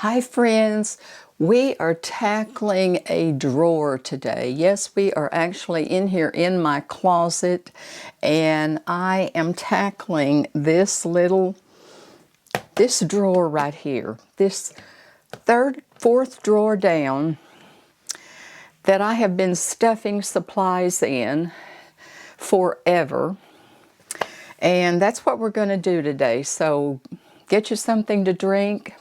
Hi friends, we are tackling a drawer today. Yes, we are actually in here in my closet, and I am tackling this drawer right here. This fourth drawer down that I have been stuffing supplies in forever. And that's what we're going to do today. So get you something to drink.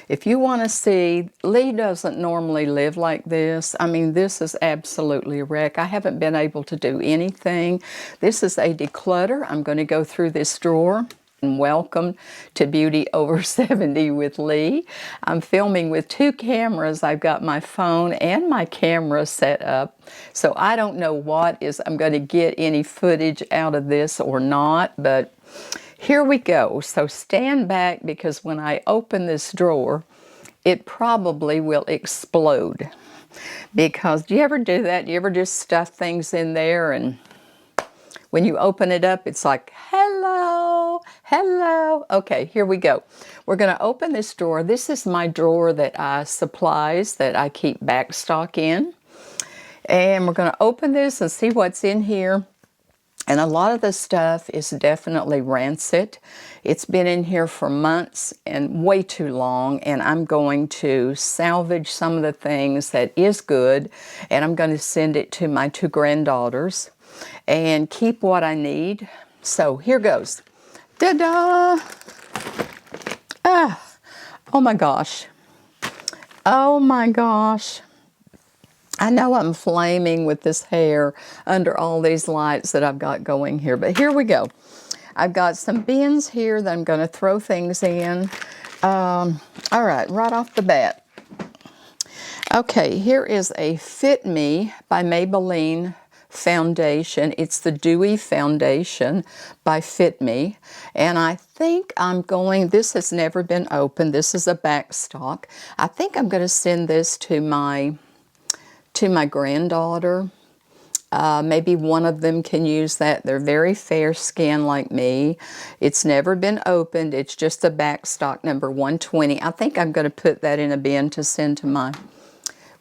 If you want to see, Lee doesn't normally live like this. I mean, this is absolutely a wreck. I haven't been able to do anything. This is a declutter. I'm going to go through this drawer. And welcome to Beauty Over 70 with Lee. I'm filming with two cameras. I've got my phone and my camera set up. So I don't know I'm going to get any footage out of this or not, but here we go. So stand back, because when I open this drawer, it probably will explode. Because do you ever do that? Do you ever just stuff things in there, and when you open it up, it's like, hello, hello. Okay, here we go. We're going to open this drawer. This is my drawer that supplies that I keep backstock in. And we're going to open this and see what's in here. And a lot of the stuff is definitely rancid. It's been in here for months and way too long, and I'm going to salvage some of the things that is good, and I'm going to send it to my two granddaughters and keep what I need. So here goes. Ta-da! Oh my gosh. Oh my gosh. I know I'm flaming with this hair under all these lights that I've got going here, but here we go. I've got some bins here that I'm going to throw things in. All right, right off the bat. Okay, here is a Fit Me by Maybelline foundation. It's the Dewy Foundation by Fit Me. And I think this has never been opened. This is a backstock. I think I'm going to send this to my granddaughter. Maybe one of them can use that. They're very fair skin like me. It's never been opened. It's just a backstock number 120. I think I'm going to put that in a bin to send to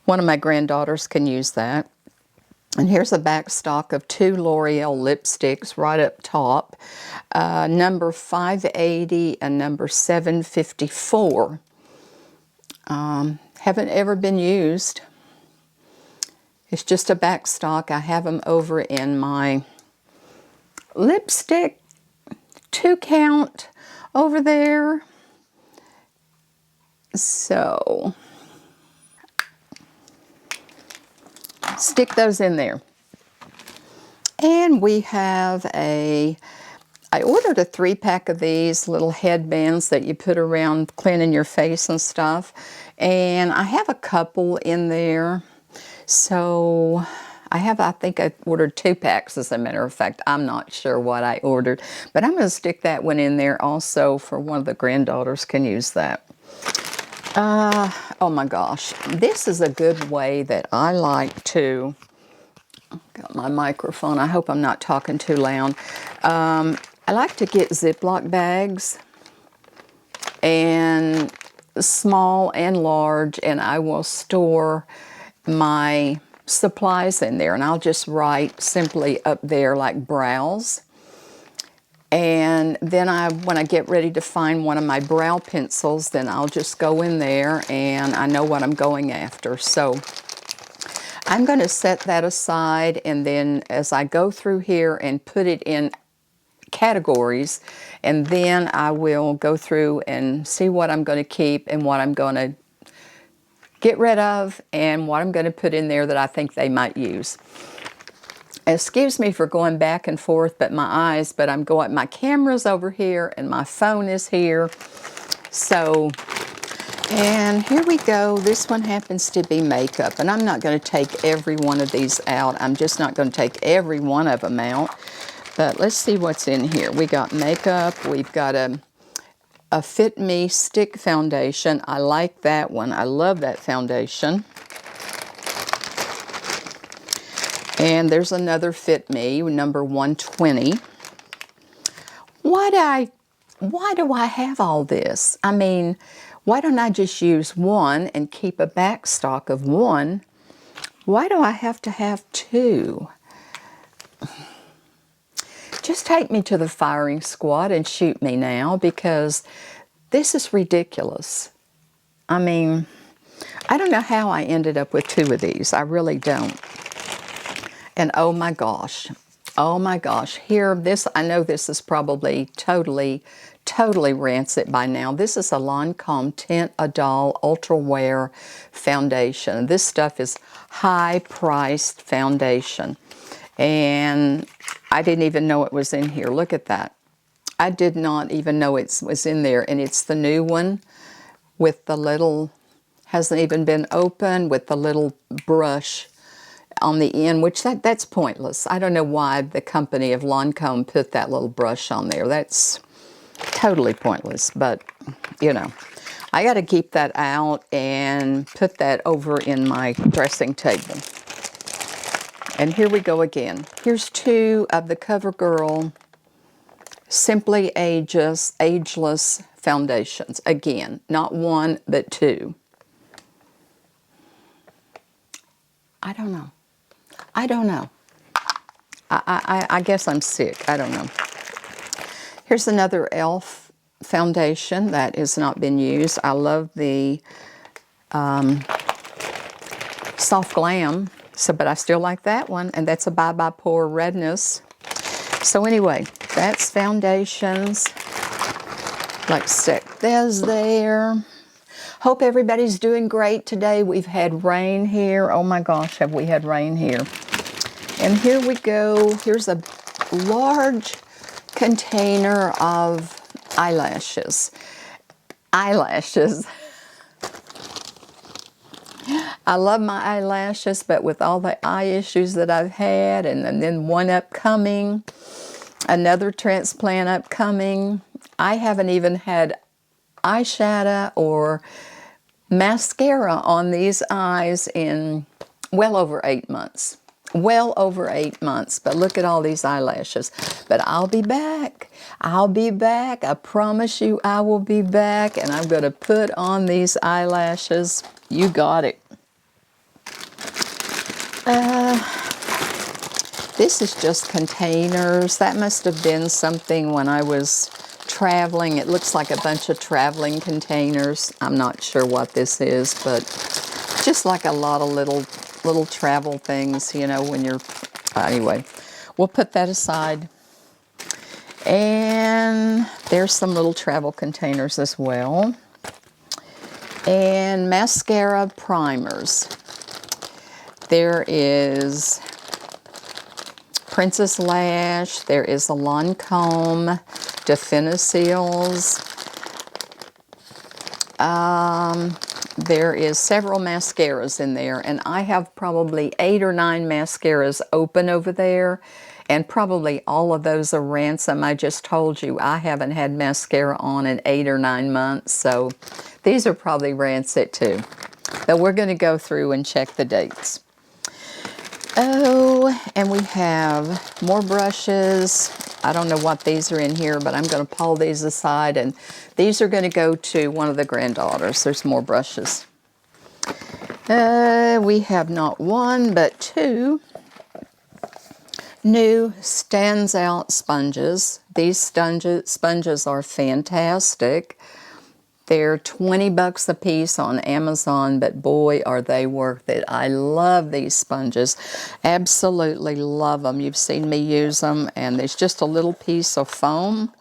one of my granddaughters can use that. And here's a backstock of two L'Oreal lipsticks right up top. Number 580 and number 754. Haven't ever been used. It's just a backstock. I have them over in my lipstick 2-count over there. So stick those in there. And we have I ordered a 3-pack of these little headbands that you put around cleaning your face and stuff. And I have a couple in there. So I think I ordered 2 packs, as a matter of fact. I'm not sure what I ordered, but I'm going to stick that one in there also for one of the granddaughters can use that. Oh my gosh, this is a good way that I like to, got my microphone, I hope I'm not talking too loud. I like to get Ziploc bags, and small and large, and I will store my supplies in there, and I'll just write simply up there like browse. And then when I get ready to find one of my brow pencils, then I'll just go in there and I know what I'm going after. So I'm going to set that aside, and then as I go through here and put it in categories, and then I will go through and see what I'm going to keep and what I'm going to get rid of and what I'm going to put in there that I think they might use. Excuse me for going back and forth, but my camera's over here and my phone is here. So, and here we go. This one happens to be makeup, and I'm not going to take every one of these out. I'm just not going to take every one of them out. But let's see what's in here. We got makeup. We've got a Fit Me stick foundation. I like that one. I love that foundation. And there's another Fit Me, number 120. why do I have all this? I mean, why don't I just use one and keep a back stock of one? Why do I have to have two? Just take me to the firing squad and shoot me now, because this is ridiculous. I mean, I don't know how I ended up with two of these. I really don't. And oh my gosh, here, this, I know this is probably totally rancid by now. This is a Lancome Tint Adol Ultra Wear Foundation. This stuff is high-priced foundation. And I didn't even know it was in here. Look at that. I did not even know it was in there. And it's the new one with the little, hasn't even been opened, with the little brush on the end, which that's pointless. I don't know why the company of Lancome put that little brush on there. That's totally pointless, but you know, I got to keep that out and put that over in my dressing table. And here we go again. Here's two of the CoverGirl Simply Ageless foundations. Again, not one, but two. I don't know. I guess I'm sick. I don't know. Here's another e.l.f. foundation that has not been used. I love the Soft Glam, but I still like that one, and that's a Bye Bye Pore Redness. So anyway, that's foundations. Like stick those there. Hope everybody's doing great today. We've had rain here. Oh my gosh, have we had rain here. And here we go. Here's a large container of eyelashes. Eyelashes. I love my eyelashes, but with all the eye issues that I've had, and then one upcoming, another transplant upcoming, I haven't even had eyeshadow or mascara on these eyes in well over 8 months. Well over 8 months, but look at all these eyelashes. But I'll be back. I'll be back. I promise you I will be back, and I'm going to put on these eyelashes. You got it. This is just containers. That must have been something when I was traveling. It looks like a bunch of traveling containers. I'm not sure what this is, but just like a lot of little travel things, you know, when you're, anyway, we'll put that aside. And there's some little travel containers as well. And mascara primers. There is Princess Lash. There is a Lancome Definicils. There is several mascaras in there, and I have probably 8 or 9 mascaras open over there, and probably all of those are ransom. I just told you I haven't had mascara on in 8 or 9 months, so these are probably rancid too. But we're going to go through and check the dates. Oh, and we have more brushes. I don't know what these are in here, but I'm going to pull these aside, and these are going to go to one of the granddaughters. There's more brushes. We have not one, but 2 new Stands Out sponges. These sponges are fantastic. They're 20 bucks a piece on Amazon, but boy, are they worth it. I love these sponges. Absolutely love them. You've seen me use them, and there's just a little piece of foam.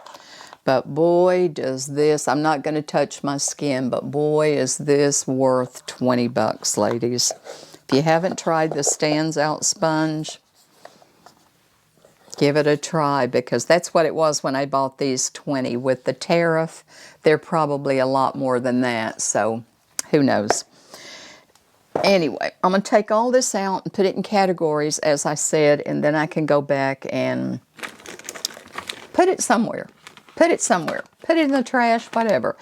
But boy, does this, I'm not going to touch my skin, but boy, is this worth 20 bucks, ladies. If you haven't tried the Stands Out sponge, give it a try, because that's what it was when I bought these 20. With the tariff, they're probably a lot more than that, so who knows. Anyway, I'm going to take all this out and put it in categories, as I said, and then I can go back and put it somewhere. Put it somewhere. Put it in the trash, whatever.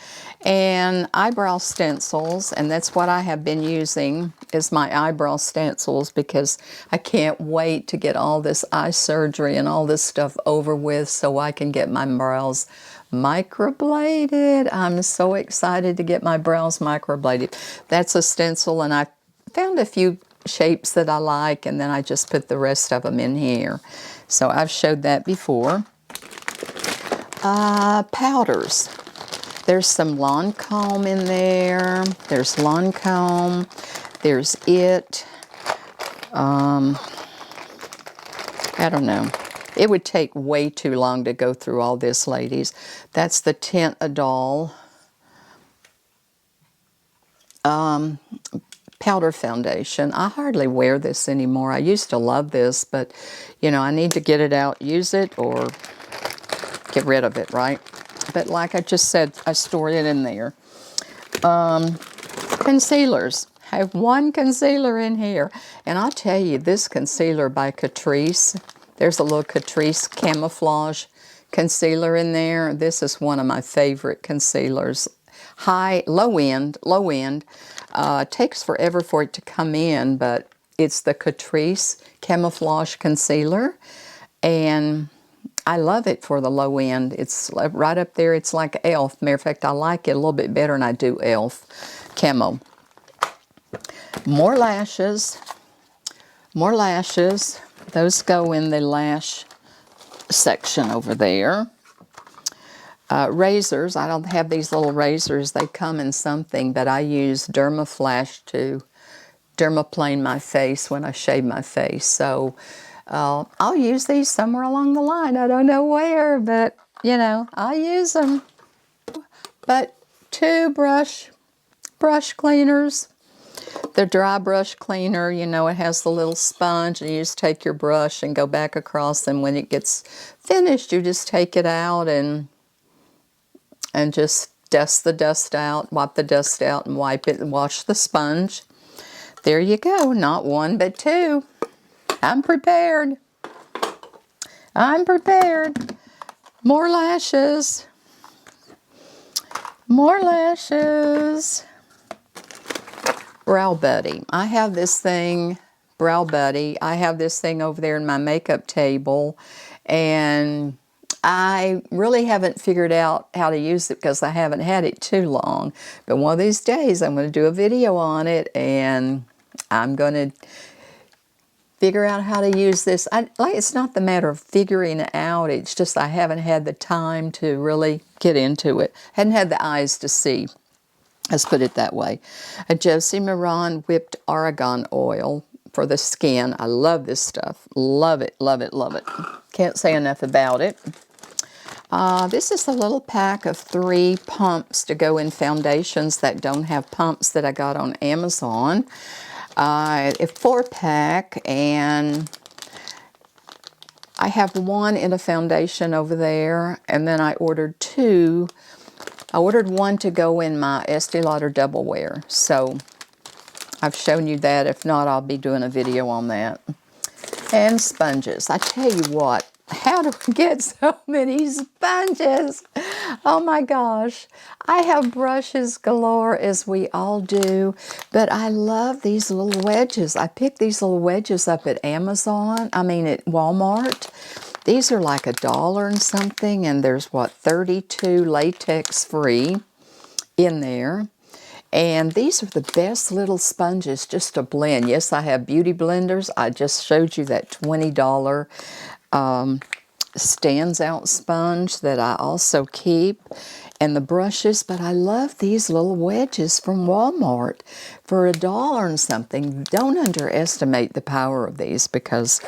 And eyebrow stencils, and that's what I have been using, is my eyebrow stencils, because I can't wait to get all this eye surgery and all this stuff over with so I can get my brows Microbladed. I'm so excited to get my brows microbladed. That's a stencil, and I found a few shapes that I like, and then I just put the rest of them in here. So I've showed that before. Powders. There's some Lancome in there. There's Lancome. There's it. I don't know. It would take way too long to go through all this, ladies. That's the Tint a Doll powder foundation. I hardly wear this anymore. I used to love this, but, you know, I need to get it out, use it, or get rid of it, right? But like I just said, I store it in there. Concealers. I have one concealer in here. And I'll tell you, this concealer by Catrice, there's a little Catrice Camouflage concealer in there. This is one of my favorite concealers. Low end. Takes forever for it to come in, but it's the Catrice Camouflage Concealer. And I love it for the low end. It's right up there. It's like e.l.f. Matter of fact, I like it a little bit better than I do e.l.f. Camo. More lashes. More lashes. Those go in the lash section over there. Razors. I don't have these little razors. They come in something, but I use Dermaflash to dermaplane my face when I shave my face. So I'll use these somewhere along the line. I don't know where, but, you know, I'll use them. But two brush cleaners. The dry brush cleaner, you know, it has the little sponge, and you just take your brush and go back across, and when it gets finished, you just take it out and just dust the dust out, wipe the dust out, and wipe it and wash the sponge. There you go. Not one, but two. I'm prepared. I'm prepared. More lashes. More lashes. Brow Buddy. I have this thing, Brow Buddy. I have this thing over there in my makeup table, and I really haven't figured out how to use it because I haven't had it too long. But one of these days I'm going to do a video on it, and I'm going to figure out how to use this. It's not the matter of figuring it out. It's just I haven't had the time to really get into it. Hadn't had the eyes to see. Let's put it that way. A Josie Maran Whipped Argan Oil for the skin. I love this stuff. Love it, love it, love it. Can't say enough about it. This is a little pack of 3 pumps to go in foundations that don't have pumps that I got on Amazon. A 4-pack, and I have one in a foundation over there, and then I ordered 2. I ordered one to go in my Estee Lauder Double Wear, so I've shown you that. If not, I'll be doing a video on that. And sponges. I tell you what, how do we get so many sponges? Oh my gosh. I have brushes galore, as we all do, but I love these little wedges. I picked these little wedges up at at Walmart. These are like $1 and something, and there's, what, 32 latex-free in there. And these are the best little sponges just to blend. Yes, I have beauty blenders. I just showed you that $20 stands out sponge that I also keep, and the brushes, but I love these little wedges from Walmart for $1 and something. Don't underestimate the power of these because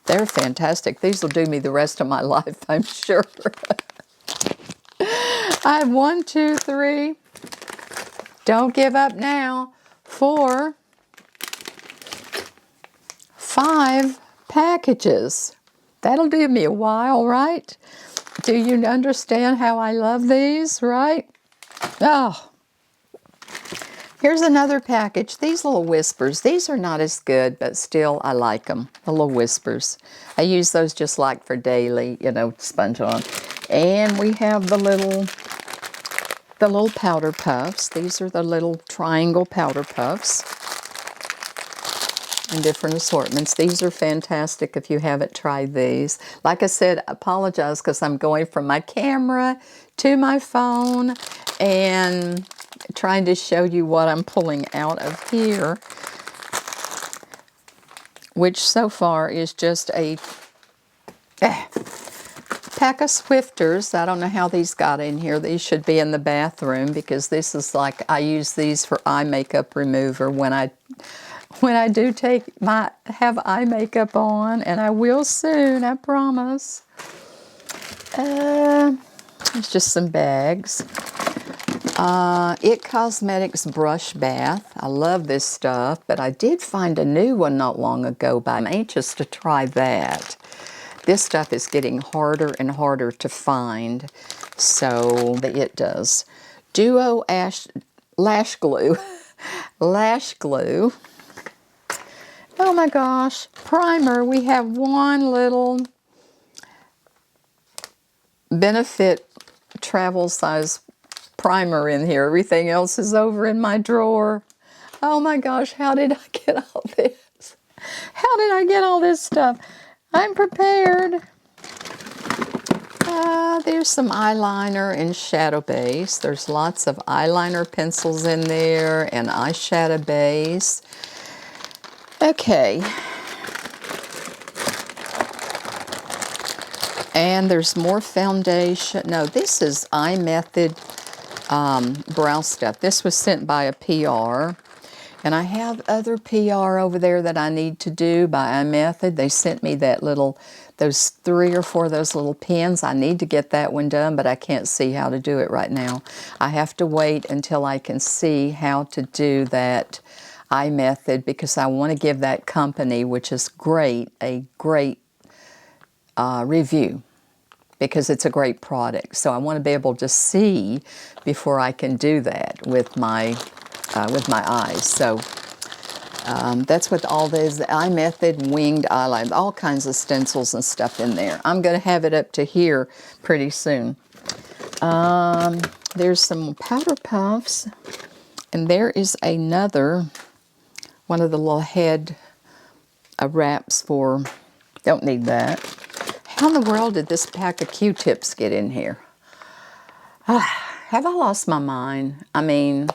they're fantastic. These will do me the rest of my life, I'm sure. I have 1, 2, 3. Don't give up now. 4, 5 packages. That'll do me a while, right? Do you understand how I love these, right? Oh. Here's another package. These little whispers. These are not as good, but still I like them. The little whispers. I use those just like for daily, you know, sponge on. And we have the little powder puffs. These are the little triangle powder puffs. in different assortments. These are fantastic if you haven't tried these. Like I said, I apologize because I'm going from my camera to my phone and trying to show you what I'm pulling out of here, which so far is just a pack of Swifters. I don't know how these got in here. These should be in the bathroom because this is like, I use these for eye makeup remover when I do have eye makeup on, and I will soon, I promise. It's just some bags. It Cosmetics Brush Bath. I love this stuff, but I did find a new one not long ago, but I'm anxious to try that. This stuff is getting harder and harder to find, so it does. Duo Lash Glue. Lash Glue. Oh my gosh. Primer. We have one little Benefit travel size primer in here. Everything else is over in my drawer. Oh my gosh, how did I get all this? How did I get all this stuff? I'm prepared. There's some eyeliner and shadow base. There's lots of eyeliner pencils in there and eyeshadow base. Okay. And there's more foundation. No, this is iMethod brow stuff. This was sent by a PR. And I have other PR over there that I need to do by iMethod. They sent me those 3 or 4 of those little pins. I need to get that one done, but I can't see how to do it right now. I have to wait until I can see how to do that iMethod because I want to give that company, which is great, a great review because it's a great product. So I want to be able to see before I can do that with my eyes. So that's what all this iMethod winged eyeliner, all kinds of stencils and stuff in there. I'm going to have it up to here pretty soon. There's some powder puffs, and there is another one of the little head wraps for. Don't need that. How in the world did this pack of Q-tips get in here? Have I lost my mind? I mean,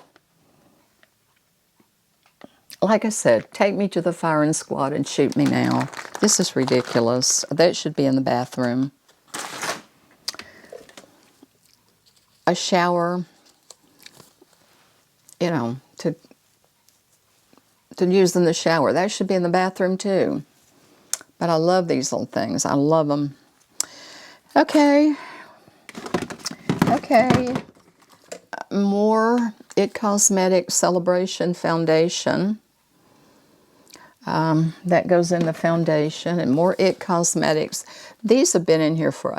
like I said, take me to the firing squad and shoot me now. This is ridiculous. That should be in the bathroom. A shower, you know, to use in the shower. That should be in the bathroom too. But I love these little things. I love them. Okay. Okay. More It Cosmetics Celebration Foundation. That goes in the foundation. And more It Cosmetics. These have been in here for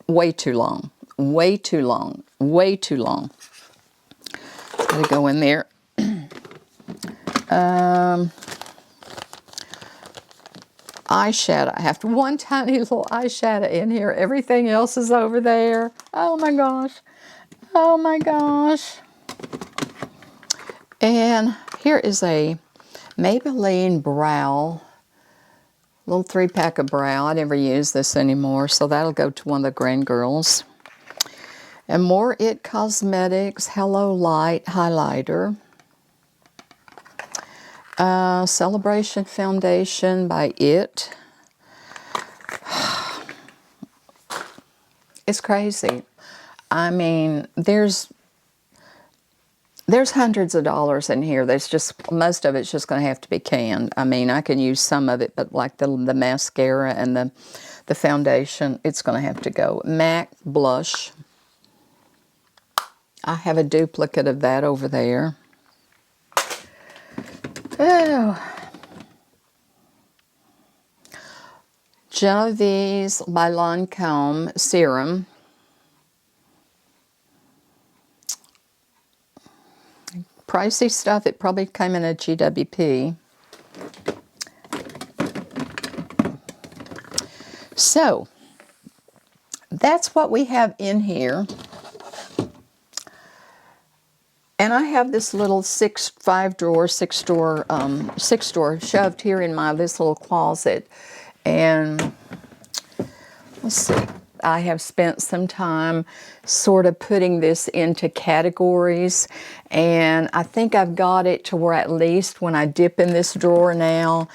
way too long. Way too long. Way too long. Gotta go in there. Eyeshadow. I have one tiny little eyeshadow in here. Everything else is over there. Oh my gosh. Oh my gosh. And here is a Maybelline brow. Little 3-pack of brow. I never use this anymore, so that'll go to one of the grand girls. And more It Cosmetics Hello Light highlighter. Celebration Foundation by It. It's crazy. I mean, there's hundreds of dollars in here. There's just, most of it's just going to have to be canned. I mean, I can use some of it, but like the mascara and the foundation, it's going to have to go. MAC blush. I have a duplicate of that over there. Oh. Genovese by Lancome serum. Pricey stuff. It probably came in a GWP. So, that's what we have in here. And I have this little six drawer shoved here in this little closet. And let's see, I have spent some time sort of putting this into categories, and I think I've got it to where at least when I dip in this drawer now,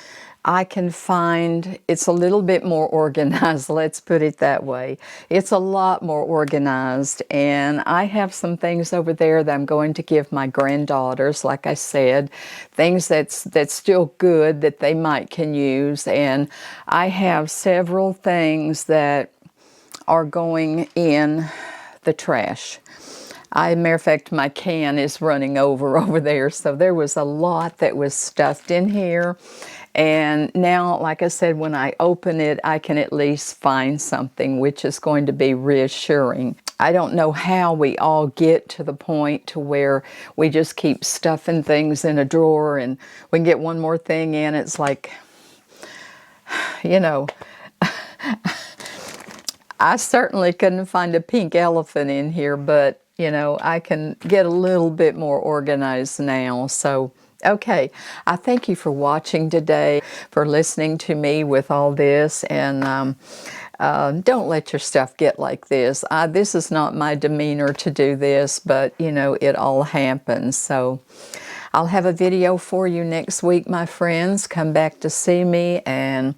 I can find it's a little bit more organized, let's put it that way. It's a lot more organized, and I have some things over there that I'm going to give my granddaughters, like I said, things that's still good that they can use, and I have several things that are going in the trash. Matter of fact, my can is running over there, so there was a lot that was stuffed in here. And now, like I said, when I open it, I can at least find something, which is going to be reassuring. I don't know how we all get to the point to where we just keep stuffing things in a drawer and we can get one more thing in. It's like, you know, I certainly couldn't find a pink elephant in here, but, you know, I can get a little bit more organized now. So, okay, I thank you for watching today, for listening to me with all this, and don't let your stuff get like this. This is not my demeanor to do this, but, you know, it all happens. So I'll have a video for you next week, my friends. Come back to see me, and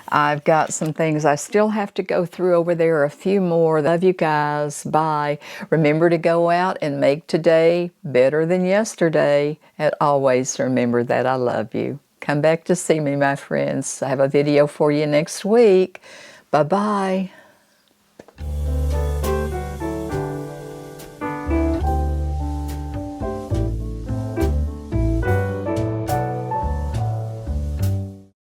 I've got some things I still have to go through over there, a few more. Love you guys. Bye. Remember to go out and make today better than yesterday. And always remember that I love you. Come back to see me, my friends. I have a video for you next week. Bye-bye.